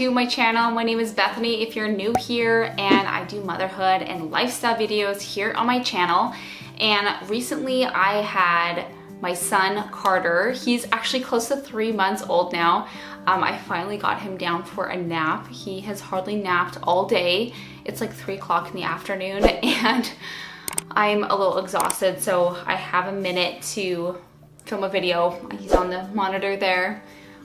to my channel. My name is Bethany if you're new here, and I do motherhood and lifestyle videos here on my channel. And recently I had my son Carter. He's actually close to 3 months old now. I finally got him down for a nap. He has hardly napped all day. It's like 3 o'clock in the afternoon and I'm a little exhausted, so I have a minute to film a video. He's on the monitor there.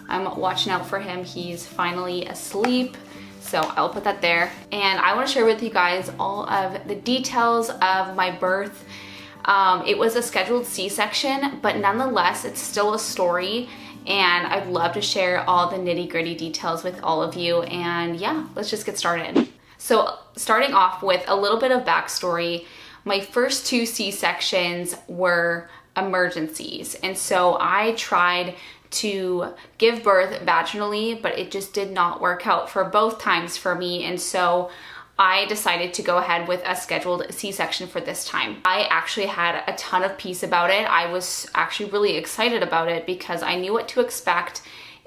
I'm watching out for him. He's finally asleep, so I'll put that there. And I want to share with you guys all of the details of my birth. It was a scheduled C-section, but nonetheless, it's still a story, and I'd love to share all the nitty-gritty details with all of you. And yeah, let's just get started. So starting off with a little bit of backstory, my first 2 C-sections were emergencies, and so I tried to give birth vaginally, but it just did not work out for both times for me, and so I decided to go ahead with a scheduled C-section for this time. I actually had a ton of peace about it. I was actually really excited about it because I knew what to expect.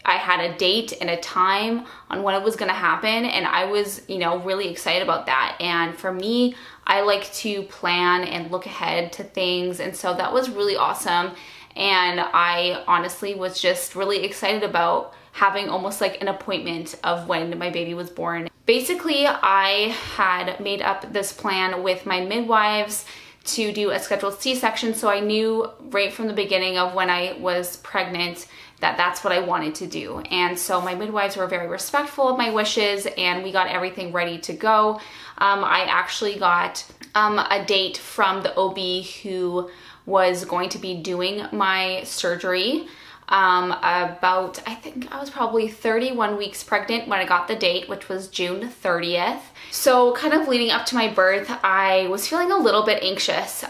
I had a date and a time on when it was gonna happen, and I was, really excited about that. And for me, I like to plan and look ahead to things, and so that was really awesome. And I honestly was just really excited about having almost like an appointment of when my baby was born. Basically, I had made up this plan with my midwives to do a scheduled C-section, so I knew right from the beginning of when I was pregnant that that's what I wanted to do. And so my midwives were very respectful of my wishes, and we got everything ready to go. I actually got a date from the OB who was going to be doing my surgery. I think I was probably 31 weeks pregnant when I got the date, which was June 30th. So kind of leading up to my birth, I was feeling a little bit anxious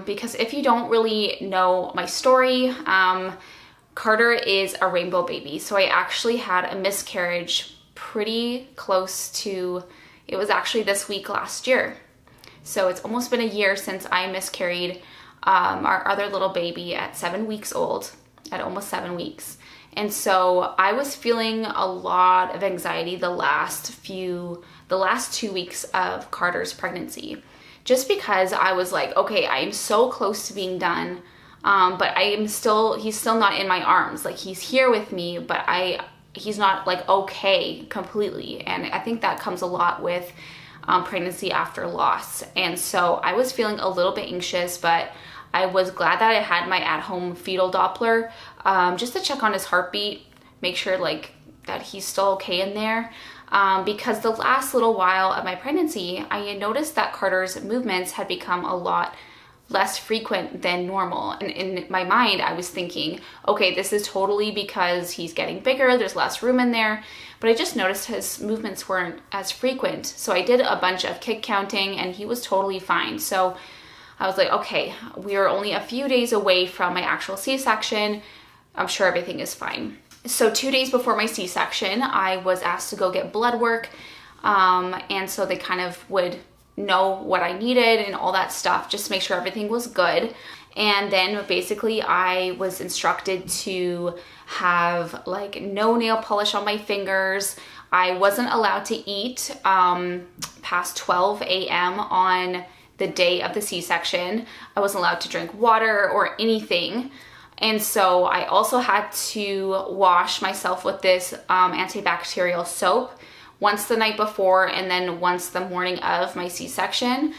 because if you don't really know my story, Carter is a rainbow baby. So I actually had a miscarriage pretty close to, it was actually this week last year. So it's almost been a year since I miscarried our other little baby at 7 weeks old, at almost 7 weeks. And so I was feeling a lot of anxiety the last 2 weeks of Carter's pregnancy, just because I was like, okay, I am so close to being done, but he's still not in my arms. Like, he's here with me, but he's not like okay completely. And I think that comes a lot with pregnancy after loss. And so I was feeling a little bit anxious, but I was glad that I had my at-home fetal Doppler just to check on his heartbeat, make sure like that he's still okay in there. Because the last little while of my pregnancy, I had noticed that Carter's movements had become a lot less frequent than normal. And in my mind, I was thinking, okay, this is totally because he's getting bigger, there's less room in there. But I just noticed his movements weren't as frequent. So I did a bunch of kick counting and he was totally fine. So I was like, okay, we are only a few days away from my actual C-section. I'm sure everything is fine. So 2 days before my C-section, I was asked to go get blood work. And so they kind of would know what I needed and all that stuff, just to make sure everything was good. And then basically I was instructed to have like no nail polish on my fingers. I wasn't allowed to eat past 12 a.m. on the day of the C-section. I wasn't allowed to drink water or anything. And so I also had to wash myself with this antibacterial soap once the night before and then once the morning of my C-section.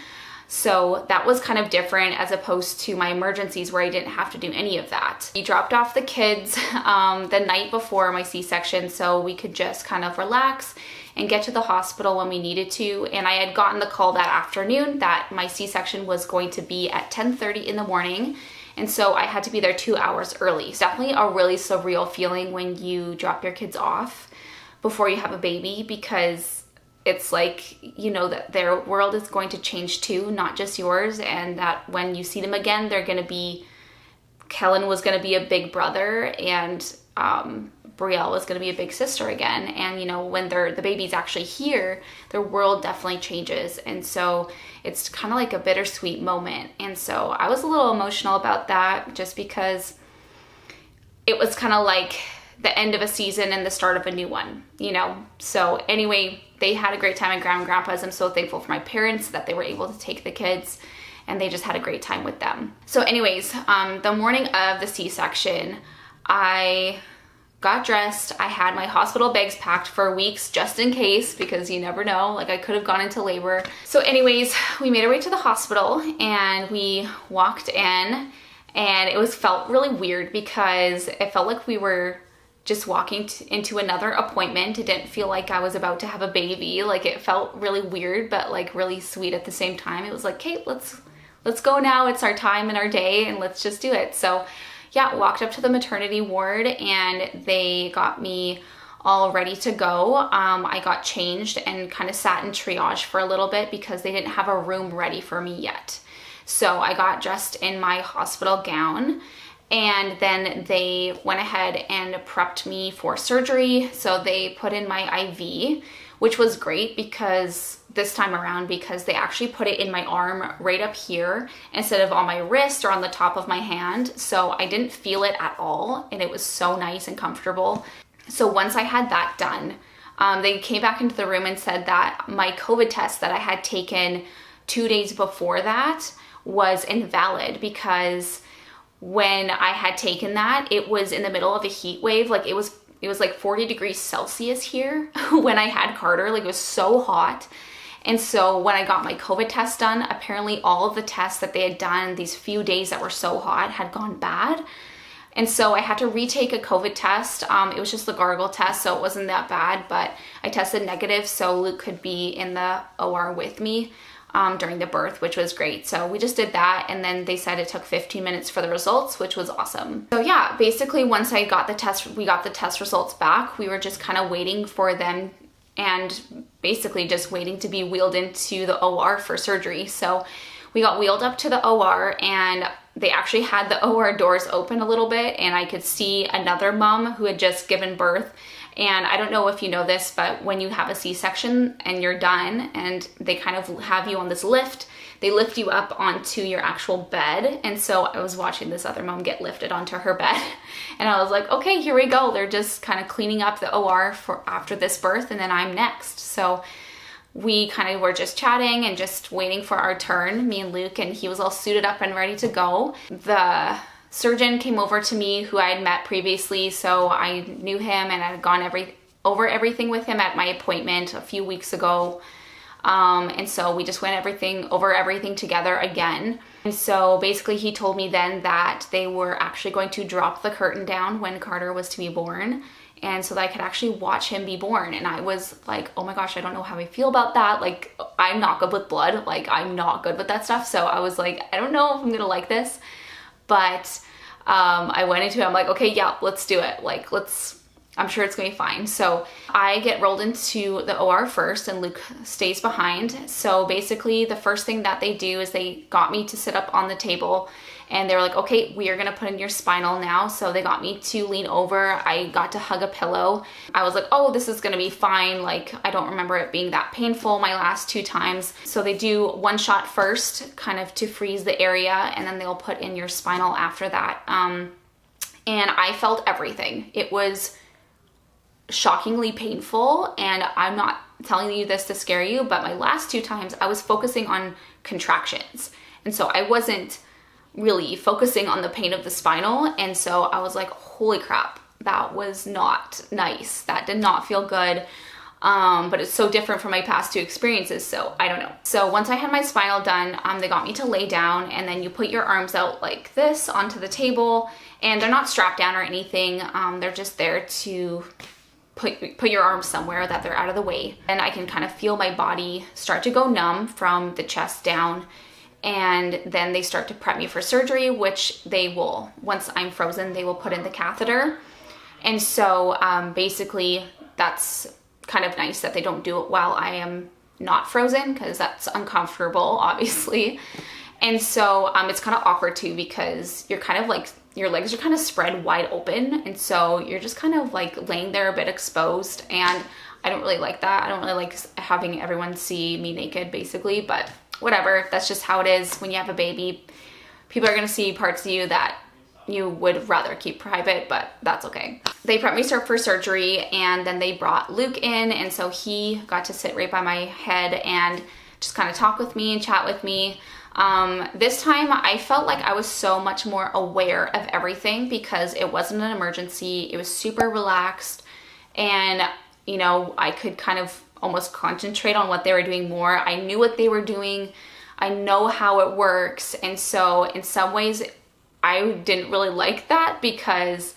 So that was kind of different as opposed to my emergencies where I didn't have to do any of that. We dropped off the kids the night before my C-section so we could just kind of relax and get to the hospital when we needed to. And I had gotten the call that afternoon that my C-section was going to be at 10:30 in the morning. And so I had to be there 2 hours early. It's definitely a really surreal feeling when you drop your kids off before you have a baby, because it's like, that their world is going to change too, not just yours. And that when you see them again, Kellen was going to be a big brother, and Brielle was going to be a big sister again. And when the baby's actually here, their world definitely changes. And so it's kind of like a bittersweet moment. And so I was a little emotional about that, just because it was kind of like the end of a season and the start of a new one, you know? So anyway, they had a great time at Grandma and Grandpa's. I'm so thankful for my parents that they were able to take the kids, and they just had a great time with them. So anyways, the morning of the C-section, I got dressed. I had my hospital bags packed for weeks just in case, because you never know, like I could have gone into labor. So anyways, we made our way to the hospital and we walked in, and it felt really weird because it felt like we were just walking into another appointment. It didn't feel like I was about to have a baby. Like it felt really weird, but like really sweet at the same time. It was like, okay, let's go now. It's our time and our day, and let's just do it. So yeah, walked up to the maternity ward and they got me all ready to go. I got changed and kind of sat in triage for a little bit because they didn't have a room ready for me yet. So I got dressed in my hospital gown, and then they went ahead and prepped me for surgery. So they put in my IV, which was great because this time around, because they actually put it in my arm right up here instead of on my wrist or on the top of my hand. So I didn't feel it at all, and it was so nice and comfortable. So once I had that done, they came back into the room and said that my COVID test that I had taken 2 days before that was invalid, because when I had taken that, it was in the middle of a heat wave. Like it was like 40 degrees Celsius here when I had Carter. Like it was so hot. And so when I got my COVID test done, apparently all of the tests that they had done these few days that were so hot had gone bad. And so I had to retake a COVID test. It was just the gargle test, so it wasn't that bad, but I tested negative, so Luke could be in the OR with me during the birth, which was great. So we just did that, and then they said it took 15 minutes for the results, which was awesome. So yeah, basically once we got the test results back, we were just kind of waiting for them, and basically just waiting to be wheeled into the OR for surgery. So we got wheeled up to the OR, and they actually had the OR doors open a little bit, and I could see another mom who had just given birth. And I don't know if you know this, but when you have a C-section and you're done and they kind of have you on this lift, they lift you up onto your actual bed. And so I was watching this other mom get lifted onto her bed, and I was like, okay, here we go. They're just kind of cleaning up the OR for after this birth, and then I'm next. So we kind of were just chatting and just waiting for our turn, me and Luke, and he was all suited up and ready to go. The surgeon came over to me who I had met previously, so I knew him and I had gone over everything with him at my appointment a few weeks ago. And so we just went over everything together again. And so basically he told me then that they were actually going to drop the curtain down when Carter was to be born, and so that I could actually watch him be born. And I was like, oh my gosh, I don't know how I feel about that. Like, I'm not good with blood. Like, I'm not good with that stuff. So I was like, I don't know if I'm gonna like this. But I went into it, I'm like, okay, yeah, let's do it. Like, I'm sure it's gonna be fine. So I get rolled into the OR first, and Luke stays behind. So basically the first thing that they do is they got me to sit up on the table, and they were like, okay, we are gonna put in your spinal now. So they got me to lean over. I got to hug a pillow. I was like, oh, this is gonna be fine. Like, I don't remember it being that painful my last 2 times. So they do one shot first, kind of to freeze the area, and then they'll put in your spinal after that. And I felt everything. It was shockingly painful, and I'm not telling you this to scare you, but my last 2 times I was focusing on contractions, and so I wasn't really focusing on the pain of the spinal. And so I was like, holy crap, that was not nice. That did not feel good. But it's so different from my past 2 experiences, so I don't know. So once I had my spinal done, they got me to lay down, and then you put your arms out like this onto the table, and they're not strapped down or anything. They're just there to put your arms somewhere that they're out of the way. And I can kind of feel my body start to go numb from the chest down. And then they start to prep me for surgery, which they will, once I'm frozen, they will put in the catheter. And so basically that's kind of nice that they don't do it while I am not frozen, because that's uncomfortable, obviously. And so it's kind of awkward too, because you're kind of like, your legs are kind of spread wide open, and so you're just kind of like laying there a bit exposed, and I don't really like that. I don't really like having everyone see me naked, basically, but whatever. That's just how it is when you have a baby. People are gonna see parts of you that you would rather keep private, but that's okay. They prepped me for surgery, and then they brought Luke in, and so he got to sit right by my head and just kind of talk with me and chat with me. This time I felt like I was so much more aware of everything because it wasn't an emergency. It was super relaxed, and you know, I could kind of almost concentrate on what they were doing more. I knew what they were doing. I know how it works. And so in some ways I didn't really like that because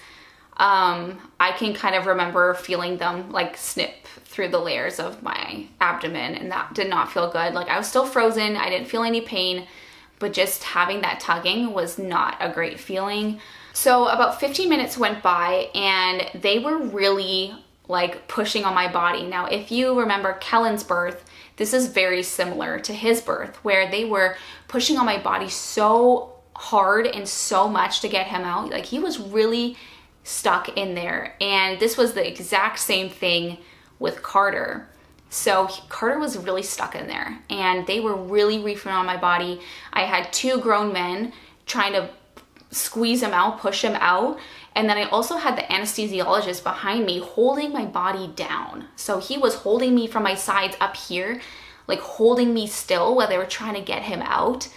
I can kind of remember feeling them like snip through the layers of my abdomen, and that did not feel good. Like I was still frozen. I didn't feel any pain, but just having that tugging was not a great feeling. So about 15 minutes went by, and they were really like pushing on my body. Now, if you remember Kellen's birth, this is very similar to his birth, where they were pushing on my body so hard and so much to get him out. Like he was really stuck in there. And this was the exact same thing with Carter. So Carter was really stuck in there, and they were really reefing on my body. I had two grown men trying to squeeze him out, push him out. And then I also had the anesthesiologist behind me holding my body down. So he was holding me from my sides up here, like holding me still while they were trying to get him out.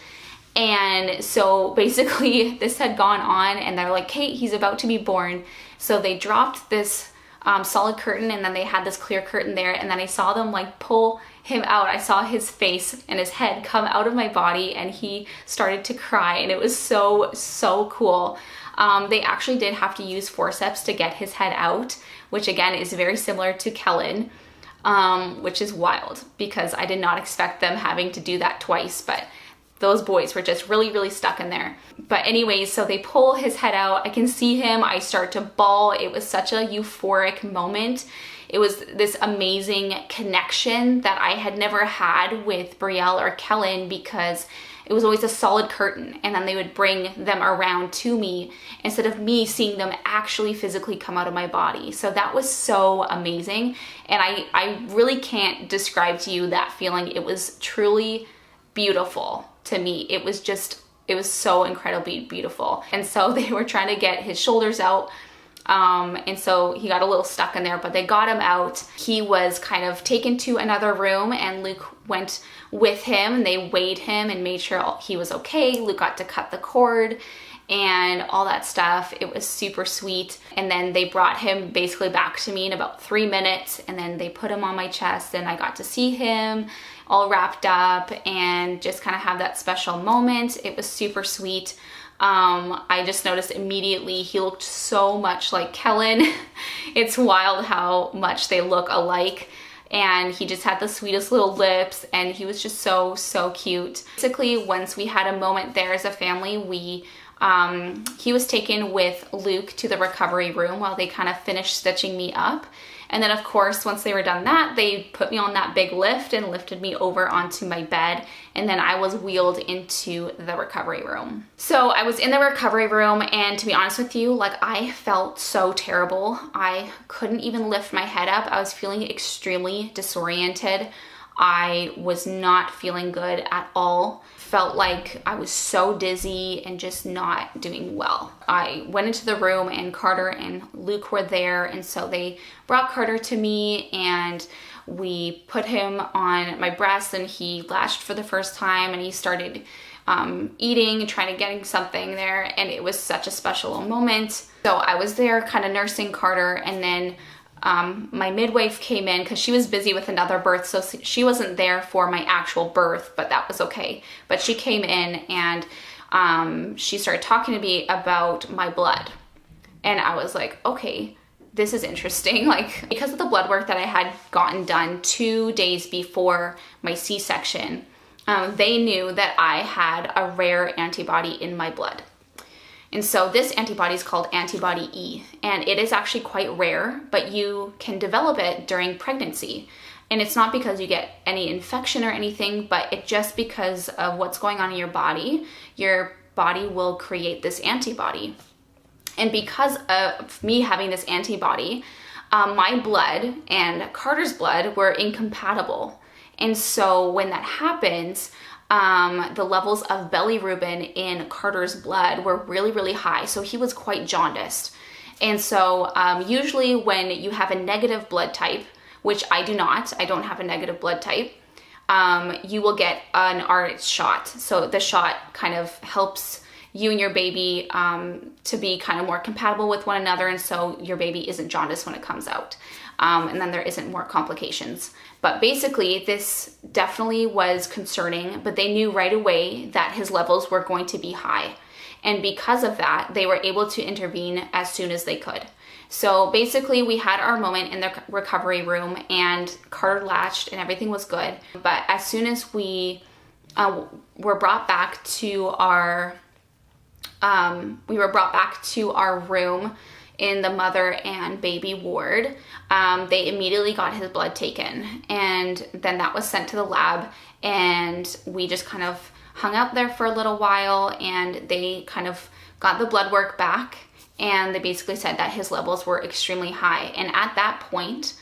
And so basically this had gone on, and they're like, Kate, he's about to be born. So they dropped this solid curtain, and then they had this clear curtain there, and then I saw them like pull him out. I saw his face and his head come out of my body, and he started to cry, and it was so cool. They actually did have to use forceps to get his head out, which again is very similar to Kellen, which is wild because I did not expect them having to do that twice, but those boys were just really stuck in there. But anyways, so they pull his head out. I can see him. I start to bawl. It was such a euphoric moment. It was this amazing connection that I had never had with Brielle or Kellen because it was always a solid curtain, and then they would bring them around to me instead of me seeing them actually physically come out of my body. So that was so amazing. And I really can't describe to you that feeling. It was truly beautiful to me. It was so incredibly beautiful. And so they were trying to get his shoulders out. And so he got a little stuck in there, but they got him out. He was kind of taken to another room, and Luke went with him, and they weighed him and made sure he was okay. Luke got to cut the cord and all that stuff. It was super sweet. And then they brought him basically back to me in about 3 minutes, and then they put him on my chest, and I got to see him all wrapped up and just kind of have that special moment. It was super sweet. I just noticed immediately he looked so much like Kellen. It's wild how much they look alike. And he just had the sweetest little lips, and he was just so cute. Basically, once we had a moment there as a family, he was taken with Luke to the recovery room while they kind of finished stitching me up. And then of course, once they were done that, they put me on that big lift and lifted me over onto my bed. And then I was wheeled into the recovery room. So I was in the recovery room, and to be honest with you, like I felt so terrible. I couldn't even lift my head up. I was feeling extremely disoriented. I was not feeling good at all. Felt like I was so dizzy and just not doing well. I went into the room, and Carter and Luke were there, and so they brought Carter to me, and we put him on my breast, and he latched for the first time, and he started eating, trying to get something there, and it was such a special moment. So I was there kind of nursing Carter, and then my midwife came in because she was busy with another birth, so she wasn't there for my actual birth, but that was okay. But she came in, and she started talking to me about my blood, and I was like, okay, this is interesting. Like, because of the blood work that I had gotten done 2 days before my C-section, they knew that I had a rare antibody in my blood. And so this antibody is called antibody E, and it is actually quite rare, but you can develop it during pregnancy. And it's not because you get any infection or anything, but it's just because of what's going on in your body will create this antibody. And because of me having this antibody, my blood and Carter's blood were incompatible. And so when that happens, the levels of bilirubin in Carter's blood were really, really high. So he was quite jaundiced. And so usually when you have a negative blood type, which I do not, I don't have a negative blood type, you will get an enriched shot. So the shot kind of helps you and your baby to be kind of more compatible with one another, and so your baby isn't jaundiced when it comes out. And then there isn't more complications. But basically, this definitely was concerning, but they knew right away that his levels were going to be high. And because of that, they were able to intervene as soon as they could. So basically, we had our moment in the recovery room, and Carter latched and everything was good. But as soon as we were brought back to our room in the mother and baby ward, they immediately got his blood taken, and then that was sent to the lab, and we just kind of hung out there for a little while, and they kind of got the blood work back, and they basically said that his levels were extremely high. And at that point,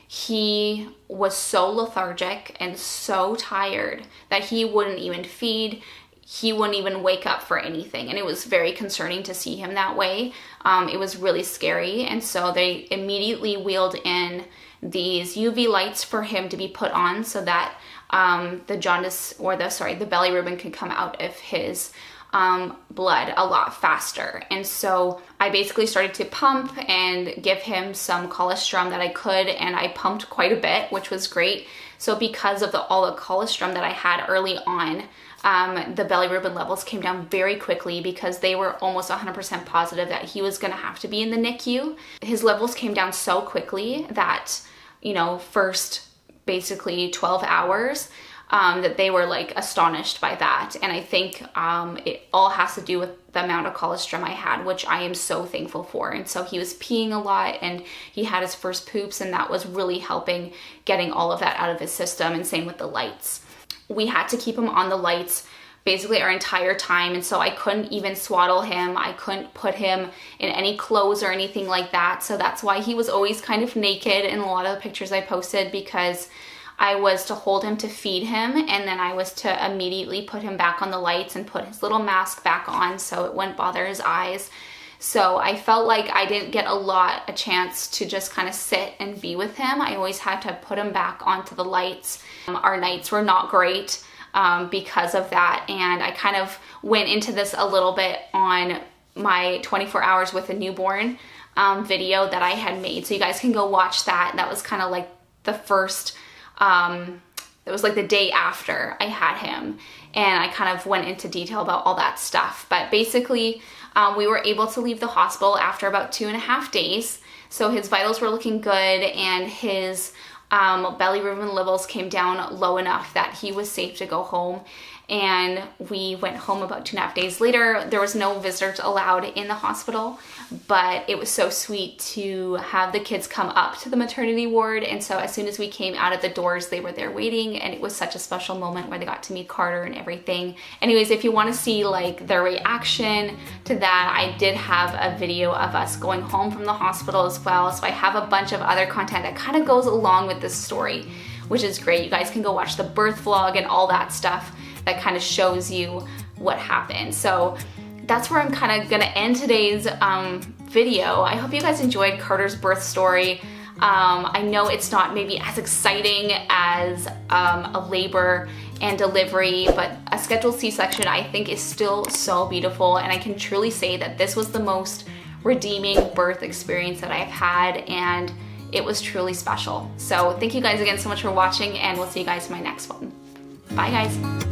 he was so lethargic and so tired that he wouldn't even feed. He wouldn't even wake up for anything. And it was very concerning to see him that way. It was really scary. And so they immediately wheeled in these UV lights for him to be put on so that the jaundice, or the bilirubin could come out of his blood a lot faster. And so I basically started to pump and give him some colostrum that I could, and I pumped quite a bit, which was great. So because of all the colostrum that I had early on, the bilirubin levels came down very quickly because they were almost 100% positive that he was going to have to be in the NICU. His levels came down so quickly that, first basically 12 hours, that they were like astonished by that. And I think it all has to do with the amount of colostrum I had, which I am so thankful for. And so he was peeing a lot, and he had his first poops, and that was really helping getting all of that out of his system. And same with the lights. We had to keep him on the lights basically our entire time, and so I couldn't even swaddle him. I couldn't put him in any clothes or anything like that. So that's why he was always kind of naked in a lot of the pictures I posted, because I was to hold him to feed him, and then I was to immediately put him back on the lights and put his little mask back on so it wouldn't bother his eyes. So I felt like I didn't get a chance to just kind of sit and be with him. I always had to put him back onto the lights. Our nights were not great because of that, and I kind of went into this a little bit on my 24 hours with a newborn video that I had made. So you guys can go watch that. That was kind of like the first, it was like the day after I had him, and I kind of went into detail about all that stuff. But basically, we were able to leave the hospital after about 2.5 days. So his vitals were looking good, and his bilirubin levels came down low enough that he was safe to go home. And we went home about 2.5 days later. There was no visitors allowed in the hospital, but it was so sweet to have the kids come up to the maternity ward. And so as soon as we came out of the doors, they were there waiting, and it was such a special moment where they got to meet Carter and everything. Anyways, if you want to see like their reaction to that, I did have a video of us going home from the hospital as well. So I have a bunch of other content that kind of goes along with this story, which is great. You guys can go watch the birth vlog and all that stuff that kind of shows you what happened. So that's where I'm kind of gonna end today's video. I hope you guys enjoyed Carter's birth story. I know it's not maybe as exciting as a labor and delivery, but a scheduled C-section I think is still so beautiful, and I can truly say that this was the most redeeming birth experience that I've had, and it was truly special. So thank you guys again so much for watching, and we'll see you guys in my next one. Bye guys.